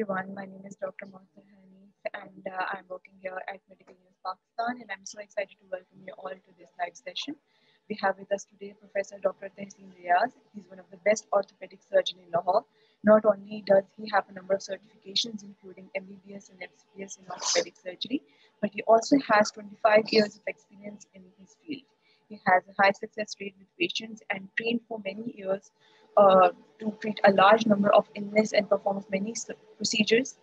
everyone. My name is Dr. Mohsen Hanif, and I'm working here at Medical News Pakistan, and I'm so excited to welcome you all to this live session. We have with us today Professor Dr. Tehseen Riaz. He's one of the best orthopedic surgeons in Lahore. Not only does he have a number of certifications, including MBBS and FCPS in orthopedic surgery, but he also has 25 years of experience in his field. He has a high success rate with patients and trained for many years to treat a large number of illness and performs many procedures,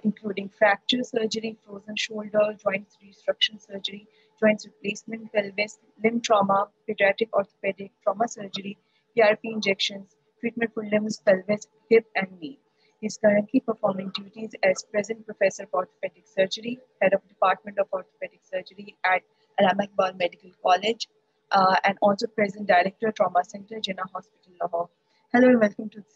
including fracture surgery, frozen shoulder, joint reconstruction surgery, joint replacement, pelvis, limb trauma, pediatric orthopedic, trauma surgery, PRP injections, treatment for limbs, pelvis, hip, and knee. He is currently performing duties as President Professor of Orthopedic Surgery, Head of Department of Orthopedic Surgery at Allama Iqbal Medical College, and also President Director, Trauma Center, Jinnah Hospital, Lahore. Hello and welcome to the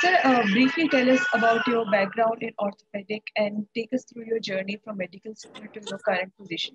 Sir, briefly tell us about your background in orthopedic and take us through your journey from medical student to your current position.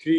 3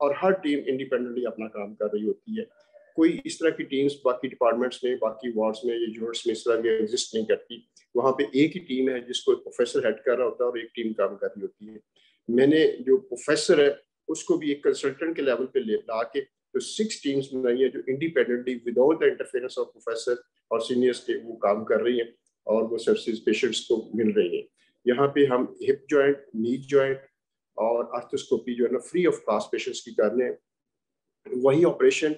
اور ہر team independently اپنا کام کر رہی ہوتی ہے. کوئی اس طرح کی teams باقی ڈپارٹمنٹس میں, باقی وارڈس میں یا یونٹس میں اس طرح کی ایگزسٹ نہیں کرتی. وہاں پہ ایک ہی ٹیم ہے جس کو پروفیسر ہیڈ کر رہا ہوتا ہے اور ایک ٹیم کام کر رہی ہوتی ہے. میں نے جو پروفیسر ہے اس کو بھی ایک کنسلٹنٹ کے لیول پہ لا کے جو 6 ٹیمز بنائی ہیں جو independently without the interference of professor اور سینئرس کے وہ کام کر رہی ہیں اور وہ سروسز پیشنٹس کو مل رہی ہیں. یہاں پہ ہم ہپ جوائنٹ, نیز جوائنٹ اور آرتھوسکوپی جو ہے نا فری آف کاسٹ پیشنٹس کی کر رہے ہیں. وہی آپریشن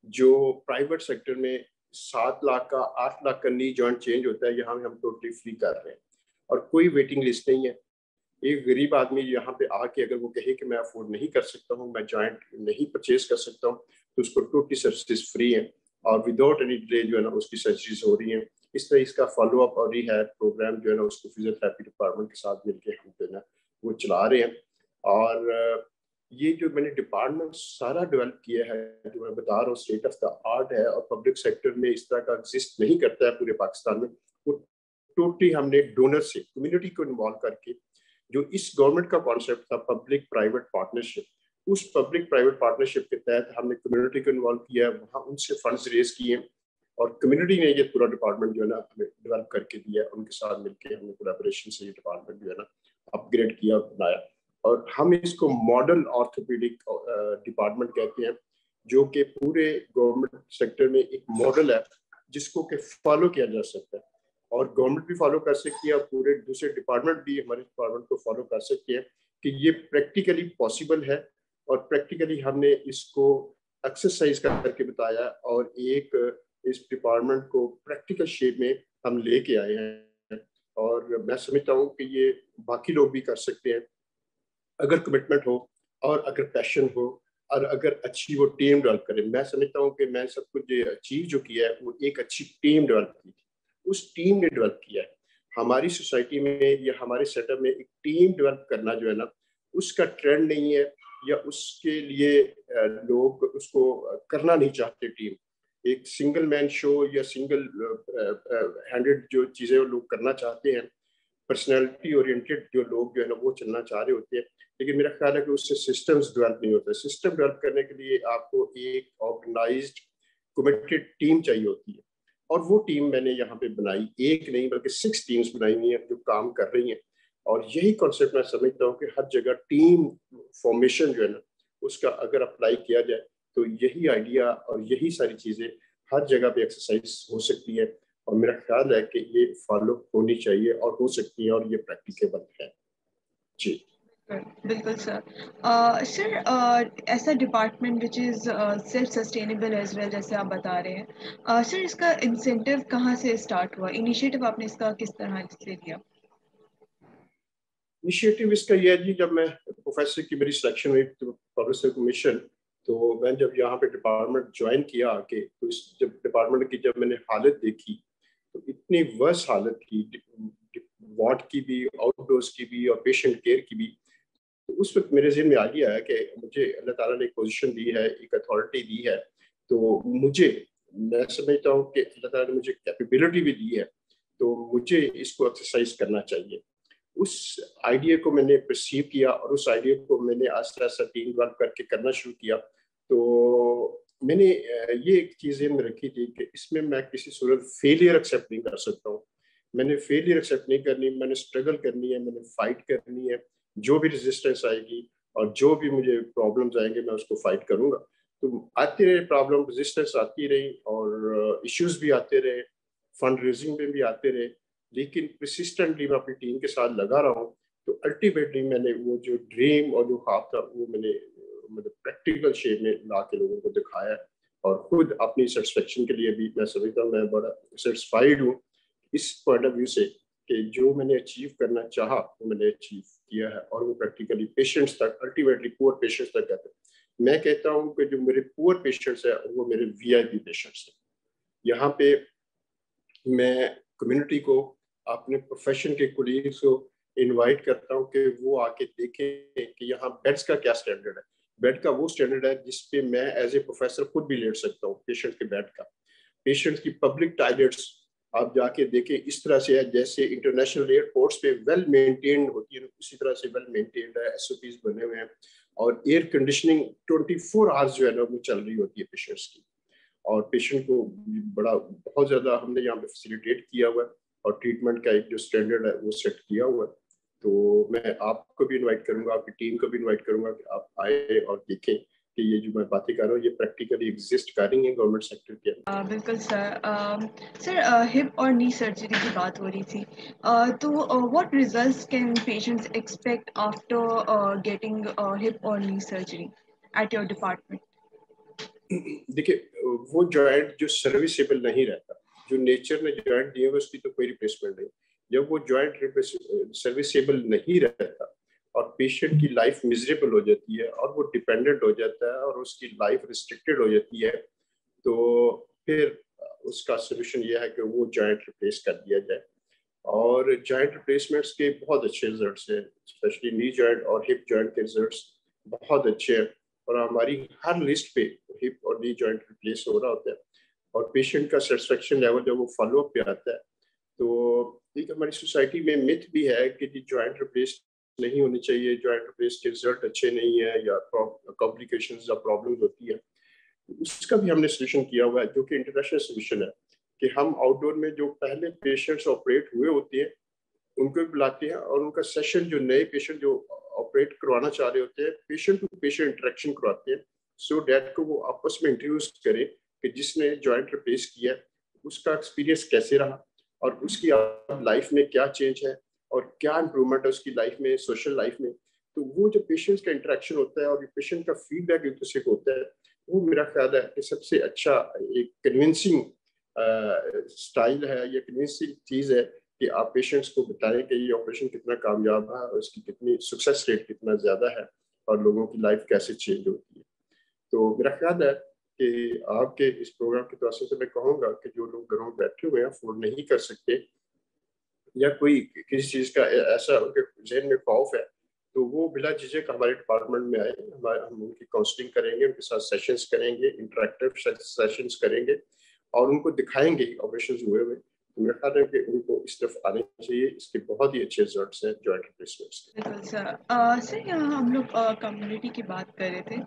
جو پرائیویٹ سیکٹر میں 7 لاکھ کا 8 لاکھ کا نی جوائنٹ چینج ہوتا ہے, یہاں ہم ٹوٹلی فری کر رہے ہیں اور کوئی ویٹنگ لسٹ نہیں ہے. ایک غریب آدمی یہاں پہ آ کے اگر وہ کہے کہ میں افورڈ نہیں کر سکتا ہوں, میں جوائنٹ نہیں پرچیز کر سکتا ہوں, تو اس کو ٹوٹلی سروسز فری ہیں اور وداؤٹ اینی ڈیلے جو ہے نا اس کی سرجریز ہو رہی ہیں. اس طرح اس کا فالو اپ اور ریہیب پروگرام جو ہے نا اس کو فزیو تھراپی ڈپارٹمنٹ کے ساتھ مل کے ہم جو ہے نا وہ چلا رہے ہیں. اور یہ جو میں نے ڈپارٹمنٹ سارا ڈیولپ کیا ہے جو میں بتا رہا ہوں اسٹیٹ آف دا آرٹ ہے اور پبلک سیکٹر میں اس طرح کا ایگزسٹ نہیں کرتا ہے پورے پاکستان میں. وہ ٹوٹلی ہم نے ڈونر سے کمیونٹی کو انوالو کر کے جو اس گورنمنٹ کا کانسیپٹ تھا پبلک پرائیویٹ پارٹنرشپ, اس پبلک پرائیویٹ پارٹنرشپ کے تحت ہم نے کمیونٹی کو انوالو کیا, وہاں ان سے فنڈز ریز کیے اور کمیونٹی نے یہ پورا ڈپارٹمنٹ جو ہے نا ہمیں ڈیولپ کر کے دیا. ان کے ساتھ مل کے ہم نے کولیبوریشن سے یہ ڈپارٹمنٹ جو ہے نا اپ گریڈ کیا اور بنایا. اور ہم اس کو ماڈل آرتھوپیڈک ڈپارٹمنٹ کہتے ہیں جو کہ پورے گورنمنٹ سیکٹر میں ایک ماڈل ہے جس کو کہ فالو کیا جا سکتا ہے اور گورنمنٹ بھی فالو کر سکتی ہے اور پورے دوسرے ڈپارٹمنٹ بھی ہمارے ڈپارٹمنٹ کو فالو کر سکتے ہیں کہ یہ پریکٹیکلی پاسبل ہے. اور پریکٹیکلی ہم نے اس کو ایکسرسائز کر کے بتایا اور ایک اس ڈپارٹمنٹ کو پریکٹیکل شیپ میں ہم لے کے آئے ہیں. اور میں سمجھتا ہوں کہ یہ باقی لوگ بھی کر سکتے ہیں اگر کمٹمنٹ ہو اور اگر پیشن ہو اور اگر اچھی وہ ٹیم ڈیولپ کرے. میں سمجھتا ہوں کہ میں سب کچھ اچیو جو کیا ہے وہ ایک اچھی ٹیم ڈیولپ کی تھی, اس ٹیم نے ڈیولپ کیا ہے. ہماری سوسائٹی میں یا ہمارے سیٹ اپ میں ایک ٹیم ڈیولپ کرنا جو ہے نا اس کا ٹرینڈ نہیں ہے یا اس کے لیے لوگ اس کو کرنا نہیں چاہتے. ٹیم ایک سنگل مین شو یا سنگل ہینڈڈ جو چیزیں لوگ کرنا چاہتے ہیں, پرسنالٹی اورینٹیڈ جو لوگ جو ہے نا وہ چلنا چاہ رہے ہوتے ہیں, لیکن میرا خیال ہے کہ اس سے سسٹمز ڈیولپ نہیں ہوتے. سسٹم ڈیولپ کرنے کے لیے آپ کو ایک آرگنائزڈ کمیٹڈ ٹیم چاہیے ہوتی ہے اور وہ ٹیم میں نے یہاں پہ بنائی, ایک نہیں بلکہ 6 ٹیمز بنائی ہوئی ہیں جو کام کر رہی ہیں. اور یہی کانسیپٹ میں سمجھتا ہوں کہ ہر جگہ ٹیم فارمیشن جو ہے نا اس کا اگر اپلائی کیا جائے تو یہی آئیڈیا اور یہی ساری چیزیں ہر جگہ پہ ایکسرسائز ہو سکتی ہے. اور میرا خیال ہے کہ یہ فالو ہونی چاہیے اور ہو سکتی ہے اور یہ پریکٹیکیبل ہے. جی بالکل سر. سر ایسا ڈپارٹمنٹ وچ is self sustainable as well جیسے آپ بتا رہے ہیں, سر اس کا انسینٹیو کہاں سے اسٹارٹ ہوا, انیشیٹو آپ نے اس کا کس طرح سے لیا؟ انیشیٹو اس کا یہ ہے جی, جب میں پروفیسر کی میری سلیکشن ہوئی پروفیسر کمیشن, تو میں جب یہاں پہ ڈپارٹمنٹ جوائن کیا آ کے, تو اس جب ڈپارٹمنٹ کی جب میں نے حالت دیکھی تو اتنی ورس حالت کی, وارڈ کی بھی, آؤٹ ڈورس کی بھی اور پیشنٹ کیئر کی بھی. تو اس وقت میرے ذہن میں آ گیا ہے کہ مجھے اللہ تعالیٰ نے ایک پوزیشن دی ہے, ایک اتھارٹی دی ہے, تو میں سمجھتا ہوں کہ اللہ تعالیٰ نے مجھے کیپیبلٹی بھی دی ہے, تو مجھے اس کو ایکسرسائز کرنا چاہیے. اس آئیڈیا کو میں نے پرسیو کیا اور اس آئیڈیا کو میں نے آہستہ آہستہ ٹیم ڈیولپ کر کے کرنا شروع کیا. تو میں نے یہ ایک چیز ذہن میں رکھی تھی کہ اس میں کسی صورت فیلئر ایکسیپٹ نہیں کر سکتا ہوں. میں نے فیلئر ایکسیپٹ نہیں کرنی, میں نے اسٹرگل کرنی ہے, میں نے فائٹ کرنی ہے. جو بھی ریزسٹنس آئے گی اور جو بھی مجھے پرابلمز آئیں گے میں اس کو فائٹ کروں گا. تو آتی رہے پرابلم, ریزسٹنس آتی رہی اور ایشوز بھی آتے رہے, فنڈ ریزنگ میں بھی آتے رہے, لیکن پرسسٹنٹلی میں اپنی ٹیم کے ساتھ لگا رہا ہوں. تو الٹیمیٹلی میں نے وہ جو ڈریم اور جو خواب تھا وہ میں نے مطلب پریکٹیکل شیپ میں لا کے لوگوں کو دکھایا ہے. اور خود اپنی سیٹسفیکشن کے لیے بھی میں سمجھتا ہوں میں بڑا سیٹسفائیڈ ہوں اس پوائنٹ آف ویو سے کہ جو میں نے اچیو کرنا چاہا وہ میں نے اچیو کیا ہے. اور وہ پریکٹیکلی پیشنٹس تک, الٹیمیٹلی پور پیشنٹس تک جاتے ہیں. میں کہتا ہوں کہ جو میرے پور پیشنٹس ہیں وہ میرے VIP پیشنٹس ہیں. یہاں پہ میں کمیونٹی کو, اپنے پروفیشن کے کولیگز کو انوائٹ کرتا ہوں کہ وہ آ کے دیکھیں کہ یہاں بیڈس کا کیا اسٹینڈرڈ ہے. بیڈ کا وہ اسٹینڈرڈ ہے جس پہ میں ایز اے پروفیسر خود بھی لیٹ سکتا ہوں پیشنٹ کے بیڈ کا. پیشنٹ کی پبلک ٹوائلٹس آپ جا کے دیکھیں اس طرح سے ہے جیسے انٹرنیشنل ایئرپورٹس پہ ویل مینٹینڈ ہوتی ہے, اسی طرح سے ویل مینٹینڈ ہے, SOPs بنے ہوئے ہیں. اور ایئر کنڈیشننگ 24 آورس جو ہے نا وہ چل رہی ہوتی ہے پیشنٹس کی, اور پیشنٹ کو بہت زیادہ ہم نے یہاں پہ فیسیلیٹیٹ کیا ہوا ہے, اور ٹریٹمنٹ کا ایک جو اسٹینڈرڈ ہے وہ سیٹ کیا ہوا ہے. تو میں آپ کو بھی انوائٹ کروں گا, آپ کی ٹیم کو بھی انوائٹ کروں گا کہ آپ آئے اور دیکھیں کہ یہ جو میں باتیں کر رہا ہوں یہ پریکٹیکلی ایگزسٹ کر رہی ہیں گورنمنٹ سیکٹر کے اندر. بالکل سر ہپ اور نی سرجری کی بات ہو رہی تھی, تو what results can patients expect after getting hip اور نی سرجری ایٹ یور ڈپارٹمنٹ؟ دیکھیے وہ جوائنٹ جو سروسیبل نہیں رہتا, جو نیچر نے جوائنٹ دیے ہوئے اس کی تو کوئی ریپلیسمنٹ نہیں. جب وہ جوائنٹ سروسیبل نہیں رہتا اور پیشنٹ کی لائف میزریبل ہو جاتی ہے اور وہ ڈپینڈنٹ ہو جاتا ہے اور اس کی لائف ریسٹرکٹیڈ ہو جاتی ہے, تو پھر اس کا سولوشن یہ ہے کہ وہ جوائنٹ ریپلیس کر دیا جائے. اور جوائنٹ ریپلیسمنٹس کے بہت اچھے ریزلٹس ہیں, اسپیشلی نی جوائنٹ اور ہپ جوائنٹ کے ریزلٹس بہت اچھے ہیں, اور ہماری ہر لسٹ پہ ہپ اور نی جوائنٹ ریپلیس ہو رہا ہوتا ہے, اور پیشنٹ کا سیٹسفیکشن لیول جب وہ فالو اپ پہ آتا ہے. تو ایک ہماری سوسائٹی میں متھ بھی ہے کہ جوائنٹ ریپلیس نہیں ہونی چاہیے, جوائنٹ ریپلیس کے رزلٹ اچھے نہیں ہیں یا کمپلیکیشنز یا پرابلمز ہوتی ہیں. اس کا بھی ہم نے سولوشن کیا ہوا ہے جو کہ انٹرنیشنل سولوشن ہے, کہ ہم آؤٹ ڈور میں جو پہلے پیشنٹس آپریٹ ہوئے ہوتے ہیں ان کو بھی بلاتے ہیں, اور ان کا سیشن جو نئے پیشنٹ جو آپریٹ کروانا چاہ رہے ہوتے ہیں پیشنٹ ٹو پیشنٹ انٹریکشن کرواتے ہیں, سو دیٹ کو وہ آپس میں انٹروڈیوس کرے کہ جس نے جوائنٹ ریپلیس کیا اس کا ایکسپیرینس کیسے رہا, اور اس کی لائف میں کیا چینج ہے, اور کیا امپرومنٹ ہے اس کی لائف میں, سوشل لائف میں. تو وہ جو پیشنٹس کا انٹریکشن ہوتا ہے اور پیشنٹ کا فیڈ بیک ایک دوسرے کو ہوتا ہے, وہ میرا خیال ہے کہ سب سے اچھا ایک کنونسنگ اسٹائل ہے یا کنونسنگ چیز ہے کہ آپ پیشنٹس کو بتائیں کہ یہ آپریشن کتنا کامیاب ہے اور اس کی کتنی سکسیس ریٹ کتنا زیادہ ہے اور لوگوں کی لائف کیسے چینج ہوتی ہے. تو میرا خیال ہے کہ آپ کے اس پروگرام کے توسط سے میں کہوں گا کہ جو لوگ گھروں میں بیٹھے ہوئے ہیں, افورڈ نہیں کر سکتے, یا کوئی کسی چیز کا ایسا ان کے ذہن میں خوف ہے, تو وہ بلا جھجک ہمارے ڈپارٹمنٹ میں آئے, ہم ان کی کاؤنسلنگ کریں گے, ان کے ساتھ سیشنز کریں گے, انٹریکٹیو سیشنز کریں گے, اور ان کو دکھائیں گے آپریشنز ہوئے ہوئے. میرا خیال ہے کہ ان کو اس طرف آنے چاہیے, اس کے بہت ہی اچھے ریزلٹس ہیں جوائنٹ ریپلیسمنٹس کے. بالکل سر یہاں ہم لوگ کمیونٹی کی بات کر رہے تھے.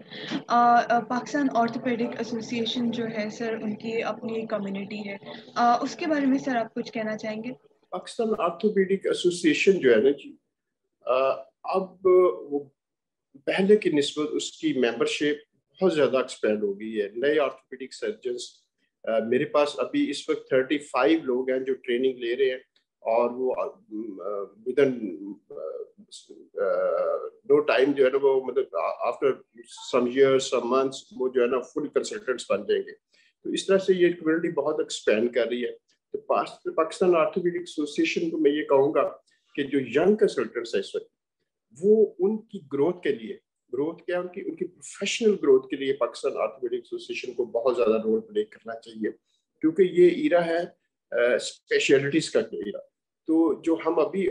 پاکستان آرتھوپیڈک ایسوسیشن جو ہے سر, ان کی اپنی کمیونٹی ہے, اس کے بارے میں سر آپ کچھ کہنا چاہیں گے؟ پاکستان آرتھوپیڈک ایسوسیشن جو ہے نا جی, اب وہ پہلے کی نسبت اس کی ممبرشپ بہت زیادہ ایکسپینڈ ہو گئی ہے. نئے آرتھوپیڈک سرجنس میرے پاس ابھی اس وقت 35 لوگ ہیں جو ٹریننگ لے رہے ہیں, اور وہ ودن نو ٹائم جو ہے نا وہ مطلب آفٹر سم ایئرس سم منتھس وہ جو ہے نا فل کنسلٹنٹس بن جائیں گے. تو اس طرح سے یہ کمیونٹی بہت ایکسپینڈ کر رہی ہے. تو پاکستان آرتھوپیڈک ایسوسیشن کو میں یہ کہوں گا کہ جو ینگ کنسلٹنٹس ہیں اس وقت, وہ ان کی گروتھ کے لیے, گروتھ کیا ان کی پروفیشنل گروتھ کے لیے پاکستان آرتھوپیڈک ایسوسیشن کو بہت زیادہ رول پلے کرنا چاہیے, کیونکہ یہ ایرا ہے اسپیشلٹیز کا ایرا. تو جو ہم ابھی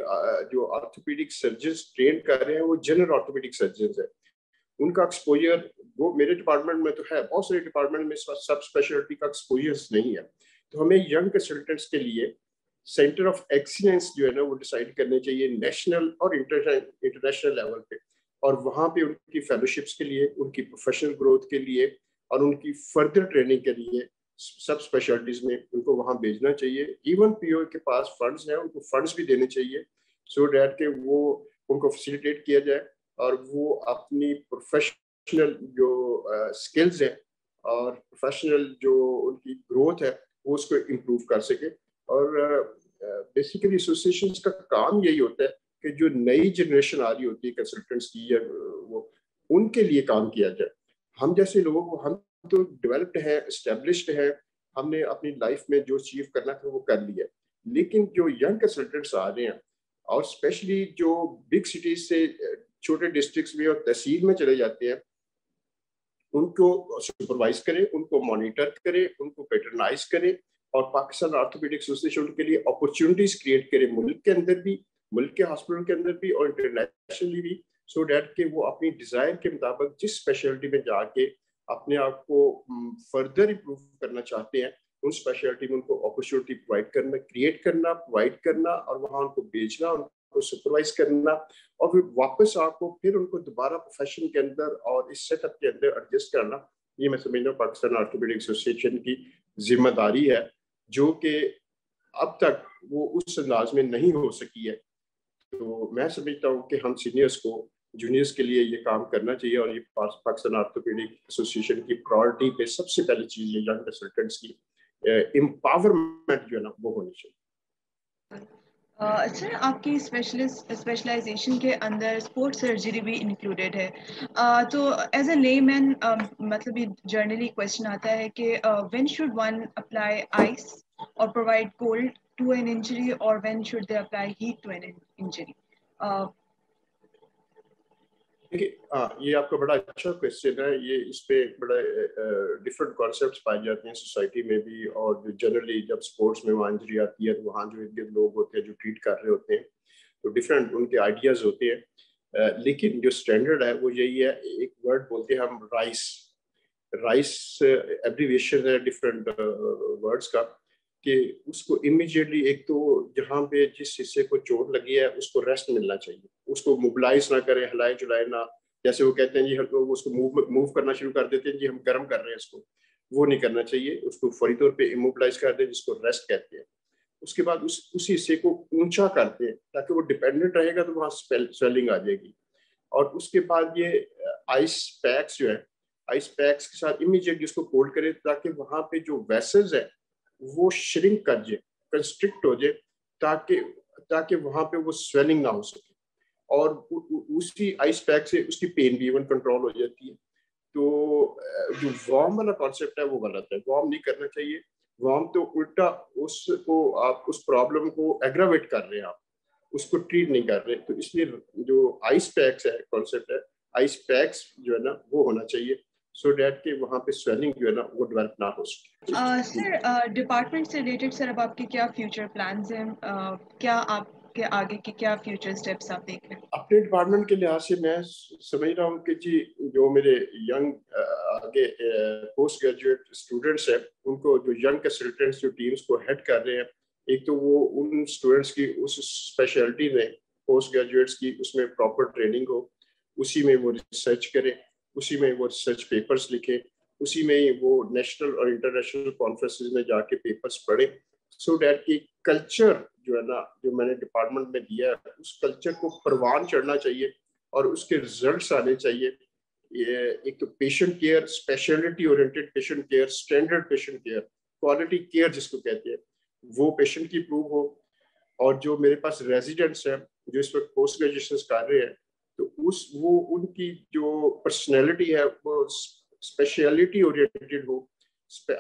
جو آرتھوپیڈک سرجنز ٹرین کر رہے ہیں وہ جنرل آرتھوپیڈک سرجنز ہیں. ان کا ایکسپوجر وہ میرے ڈپارٹمنٹ میں تو ہے, بہت سارے ڈپارٹمنٹ میں سب اسپیشلٹی کا ایکسپوجر نہیں ہے. تو ہمیں ینگ کنسلٹنٹس کے لیے سینٹر آف ایکسیلنس جو ہے نا وہ ڈیسائیڈ کرنے چاہیے نیشنل اور انٹرنیشنل لیول پہ, اور وہاں پہ ان کی فیلوشپس کے لیے, ان کی پروفیشنل گروتھ کے لیے, اور ان کی فردر ٹریننگ کے لیے سب اسپیشلٹیز میں ان کو وہاں بھیجنا چاہیے. ایون پی او کے پاس فنڈز ہیں, ان کو فنڈز بھی دینے چاہیے, سو دیٹ کہ وہ ان کو فیسیلیٹیٹ کیا جائے اور وہ اپنی پروفیشنل جو اسکلز ہیں اور پروفیشنل جو ان کی گروتھ ہے وہ اس کو امپروو کر سکے. اور بیسیکلی ایسوسیشنز کا کام یہی ہوتا ہے کہ جو نئی جنریشن آ رہی ہوتی ہے کنسلٹنٹس کی, یا وہ ان کے لیے کام کیا جائے. ہم جیسے لوگوں کو, ہم تو ڈیولپڈ ہیں, اسٹیبلشڈ ہیں, ہم نے اپنی لائف میں جو اچیو کرنا تھا وہ کر لیا, لیکن جو ینگ کنسلٹنٹس آ رہے ہیں اور اسپیشلی جو بگ سٹیز سے چھوٹے ڈسٹرکٹس میں اور تحصیل میں چلے جاتے ہیں, ان کو سپروائز کرے, ان کو مانیٹر کرے, ان کو پیٹرنائز کرے, اور پاکستان آرتھوپیڈک ایسوسیشن کے لیے اپرچونٹیز کریٹ کرے, ملک کے اندر بھی, ملک کے ہاسپٹل کے اندر بھی, اور انٹرنیشنلی بھی, سو دیٹ کہ وہ اپنی ڈیزائر کے مطابق جس اسپیشلٹی میں جا کے اپنے آپ کو فردر امپروو کرنا چاہتے ہیں ان اسپیشلٹی میں ان کو اپرچونٹی پرووائڈ کرنا, کریٹ کرنا, پرووائڈ کرنا, اور وہاں ان کو بیچنا, ان کو سپروائز کرنا اور پھر واپس آپ کو پھر ان کو دوبارہ پروفیشن کے اندر اور اس سیٹ اپ کے اندر ایڈجسٹ کرنا، یہ میں سمجھتا ہوں پاکستان آرتھوپیڈک ایسوسی ایشن کی ذمہ داری ہے، جو کہ اب تک وہ اس انداز میں نہیں ہو سکی ہے. تو میں سمجھتا ہوں کہ ہم سینئرس کو جونیئرس کے لیے یہ کام کرنا چاہیے، اور یہ پاکستان آرتھوپیڈک ایسوسی ایشن کی پرائورٹی پہ سب سے پہلی چیز یہ ینگ کنسلٹنٹس کی امپاورمنٹ جو ہے نا وہ ہونی چاہیے. سر آپ کی اسپیشلائزیشن کے اندر اسپورٹ سرجری بھی انکلوڈیڈ ہے، تو ایز اے لے مین مطلب یہ جرنلی کویشچن آتا ہے کہ when should one apply ice اور provide cold to an injury, اور when should they apply heat to an injury? دیکھیے یہ آپ کا بڑا اچھا کوشچن ہے. یہ اس پہ بڑا ڈفرینٹ کانسیپٹس پائے جاتے ہیں سوسائٹی میں بھی، اور جنرلی جب اسپورٹس میں وہاں انجری آتی ہے تو وہاں جو ارد گرد لوگ ہوتے ہیں جو ٹریٹ کر رہے ہوتے ہیں تو ڈفرینٹ ان کے آئیڈیاز ہوتے ہیں. لیکن جو اسٹینڈرڈ ہے وہ یہی ہے، ایک ورڈ بولتے ہیں ہم رائس ایبریویشن ہے ڈفرینٹ ورڈس کا، کہ اس کو امیجیٹلی ایک تو جہاں پہ جس حصے کو چوٹ لگی ہے اس کو ریسٹ ملنا چاہیے، اس کو موبلائز نہ کرے، ہلائے جلائے نہ، جیسے وہ کہتے ہیں جی اس کو موو کرنا شروع کر دیتے ہیں جی ہم گرم کر رہے ہیں اس کو، وہ نہیں کرنا چاہیے. اس کو فوری طور پہ اموبلائز کر دیں جس کو ریسٹ کہتے ہیں. اس کے بعد اسی حصے کو اونچا کرتے ہیں تاکہ وہ ڈپینڈنٹ رہے گا تو وہاں سویلنگ آ جائے گی. اور اس کے بعد یہ آئس پیکس جو ہے، آئس پیکس کے ساتھ امیجیٹلی اس کو کولڈ کرے تاکہ وہاں پہ جو ویسلز ہے وہ شرنک کر جائے، کنسٹرکٹ ہو جائے، تاکہ وہاں پہ وہ سویلنگ نہ ہو سکے. اور اسی آئس پیک سے اس کی پین بھی ایون کنٹرول ہو جاتی ہے. تو جو وارم والا کانسیپٹ ہے وہ غلط ہے، وارم نہیں کرنا چاہیے. وارم تو الٹا اس کو آپ اس پرابلم کو ایگراویٹ کر رہے ہیں، آپ اس کو ٹریٹ نہیں کر رہے. تو اس لیے جو آئس پیکس ہے کانسیپٹ ہے، آئس پیکس جو ہے نا وہ ہونا چاہیے سو دیٹ کہ وہاں پہ سویلنگ جو ہے نا وہ ڈیولپ نہ ہو سکے. سر ڈپارٹمنٹ سے ریلیٹڈ سر اب آپ کے کیا فیوچر پلانز ہیں؟ کیا آپ کے آگے کے کیا فیوچر اسٹیپس آپ دیکھ رہے ہیں؟ اپنے ڈپارٹمنٹ کے لحاظ سے میں سمجھ رہا ہوں کہ جی جو میرے ینگ آگے پوسٹ گریجویٹ اسٹوڈنٹس ہیں ان کو جو ینگ کنسلٹنٹس جو ٹیمس کو ہیڈ کر رہے ہیں، ایک تو وہ ان اسٹوڈنٹس کی اس اسپیشلٹی میں پوسٹ گریجویٹس کی اس میں پراپر ٹریننگ ہو، اسی میں وہ ریسرچ کریں، اسی میں وہ ریسرچ پیپرز لکھیں، اسی میں وہ نیشنل اور انٹرنیشنل کانفرنسز میں جا کے پیپرز پڑھیں، سو دیٹ کی کلچر جو ہے نا جو میں نے ڈپارٹمنٹ میں دیا ہے اس کلچر کو پروان چڑھنا چاہیے اور اس کے ریزلٹس آنے چاہیے. ایک تو patient care, specialty oriented patient care, standard patient care, quality care جس کو کہتے ہیں، وہ پیشنٹ کی پروو ہو. اور جو میرے پاس ریزیڈنٹس ہیں جو اس وقت پوسٹ گریجویشن کر رہے ہیں تو وہ ان کی جو پرسنالٹی ہے وہ اسپیشلٹی اورینٹیڈ ہو،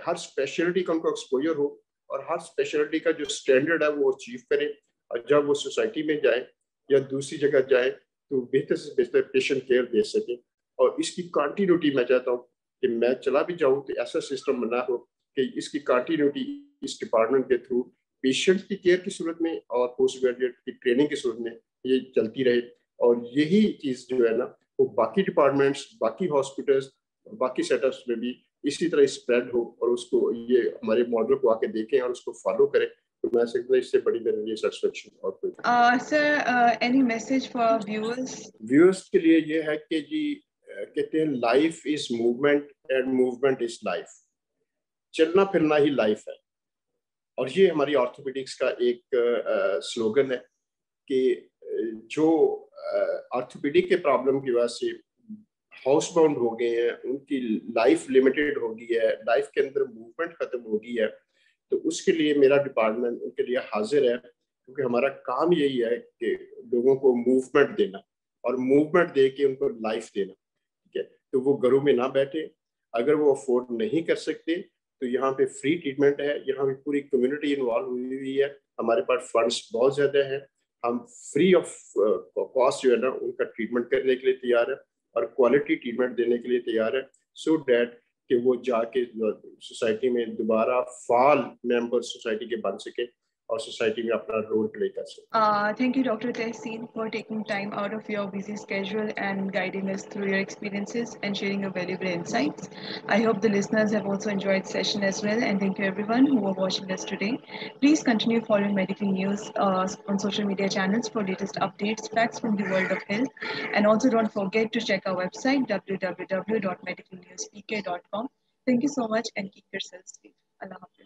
ہر اسپیشلٹی کا ان کو ایکسپوجر ہو اور ہر اسپیشلٹی کا جو اسٹینڈرڈ ہے وہ اچیو کریں، اور جب وہ سوسائٹی میں جائیں یا دوسری جگہ جائیں تو بہتر سے بہتر پیشنٹ کیئر دے سکیں. اور اس کی کنٹینیوٹی میں چاہتا ہوں کہ میں چلا بھی جاؤں تو ایسا سسٹم بنا ہو کہ اس کی کنٹینیوٹی اس ڈپارٹمنٹ کے تھرو پیشنٹ کی کیئر کی صورت میں اور پوسٹ گریجویٹ کی ٹریننگ کی صورت میں یہ چلتی رہے. اور یہی چیز جو ہے نا وہ باقی ڈپارٹمنٹس، باقی ہاسپٹلس، باقی سیٹ اپس میں بھی اسی طرح اسپریڈ ہو اور اس کو یہ ہمارے ماڈل کو آ کے دیکھیں اور اس کو فالو کریں. تو میں سکتا ہوں اس سے بڑی میرے لیے سیٹسفیکشن اور کوئی. سر اینی میسج فار ویورز کے لیے یہ ہے کہ جی کہتے ہیں life is movement and movement is life, چلنا پھرنا ہی لائف ہے. اور یہ ہماری آرتھوپیڈکس کا ایک سلوگن ہے کہ جو آرتھوپیڈک کے پرابلم کی وجہ سے ہاؤس باؤنڈ ہو گئے ہیں، ان کی لائف لمیٹڈ ہو گئی ہے، لائف کے اندر موومنٹ ختم ہو گئی ہے، تو اس کے لیے میرا ڈپارٹمنٹ ان کے لیے حاضر ہے، کیونکہ ہمارا کام یہی ہے کہ لوگوں کو موومنٹ دینا اور موومنٹ دے کے ان کو لائف دینا. ٹھیک ہے، تو وہ گھروں میں نہ بیٹھے. اگر وہ افورڈ نہیں کر سکتے تو یہاں پہ فری ٹریٹمنٹ ہے، یہاں پہ پوری کمیونٹی انوالو ہوئی ہے، ہمارے پاس فنڈس بہت زیادہ ہیں، ہم فری آف کاسٹ جو ہے نا ان کا ٹریٹمنٹ کرنے کے لیے تیار ہے اور کوالٹی ٹریٹمنٹ دینے کے لیے تیار ہے، سو دیٹ کہ وہ جا کے سوسائٹی میں دوبارہ فعال ممبر سوسائٹی کے بن سکے اور سوسائٹی میں اپنا رول پلے کر سکیں. Thank you, Dr. Tehseen, for taking time out of your busy schedule and guiding us through your experiences and sharing your valuable insights. I hope the listeners have also enjoyed the session as well, and thank you everyone who are watching us today. Please continue following medical news on social media channels for latest updates, facts from the world of health, and also don't forget to check our website www.medicalnewspk.com. Thank you so much and keep yourself safe. Allah Hafiz.